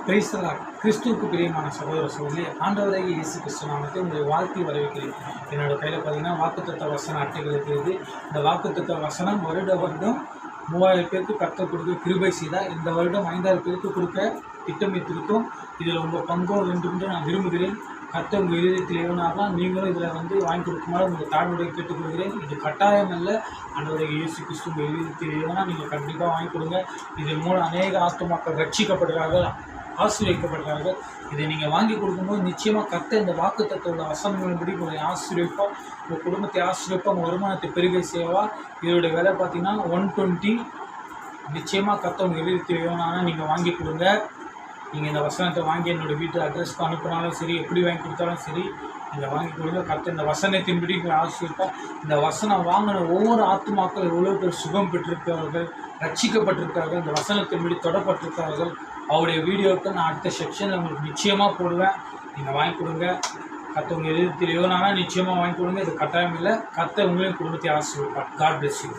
Praise the Lord கிறிஸ்துவுக்கு பிரியமான சகோதர சகோதரி ஆண்டவராகிய இயேசு கிறிஸ்து நாமத்தை உங்களை வாழ்த்தி வரவேற்கிறேன். என்னோட கையில் பார்த்தீங்கன்னா வாக்குத்தத்த வசன அட்டைகள் இருக்கிறது. இந்த வாக்குத்தத்த வசனம் வருடம் 3000 பேருக்கு கற்றுக் கொடுக்க கிருபை செய்தால் இந்த வருடம் 5000 பேருக்கு கொடுக்க திட்டமிட்டிருக்கும். இதில் உங்கள் பங்கோ வேண்டும் என்று நான் விரும்புகிறேன். கர்த்தர் உங்கள் இதயத்தில் எவனாகலாம் நீங்களும் இதில் வாங்கி கொடுக்குமாறு உங்கள் தாழ்வுடைய கேட்டுக்கொள்கிறேன். இது கட்டாயம் அல்ல. ஆண்டவராகிய இயேசு கிறிஸ்து உங்கள் இதயத்தில் எவனா நீங்கள் கண்டிப்பாக வாங்கி கொடுங்க. இதன் மூலம் அநேக ஆத்துமாக்கள் ரட்சிக்கப்படுகிறார்கள், ஆசீர்வதிக்கப்படுகிறார்கள். இதை நீங்கள் வாங்கி கொடுக்கும்போது நிச்சயமாக கர்த்தர் இந்த வாக்குத்தத்தோட வசனங்களின்படி உங்களை ஆசீர்வதிப்பார், உங்கள் குடும்பத்தை ஆசீர்வதிப்பார், உங்கள் வருமானத்தை பெருகை செய்வா. இதோடைய விலை பார்த்தீங்கன்னா 120. நிச்சயமாக கர்த்தர் உங்கள் இதயத்தில் எவனானா நீங்கள் வாங்கி கொடுங்க. நீங்கள் இந்த வசனத்தை வாங்கி என்னோடய வீட்டு அட்ரஸ்க்கு அனுப்பினாலும் சரி, எப்படி வாங்கி கொடுத்தாலும் சரி, நீங்கள் வாங்கி கொடுங்க. கர்த்தர் இந்த வசனத்தின்படி உங்களை ஆசீர்வதிப்பார். இந்த வசனம் வாங்கின ஒவ்வொரு ஆத்துமாக்கள் எவ்வளோ பேர் சுகம் பெற்றிருக்கிறார்கள், ரட்சிக்கப்பட்டிருக்கிறார்கள், இந்த வசனத்தின்படி தொடப்பட்டிருக்கிறார்கள். அவருடைய வீடியோவுக்கு நான் அடுத்த செக்ஷனில் உங்களுக்கு நிச்சயமாக போடுவேன். நீங்கள் வாங்கி கொடுங்க. கர்த்தர் உங்கள் எதிர்த்து எவனானா நிச்சயமாக வாங்கி கொடுங்க. இது கட்டாயம் இல்லை. கர்த்தர் உங்களையும் குடும்பத்தை ஆசீர்வதிப்பார். God bless you.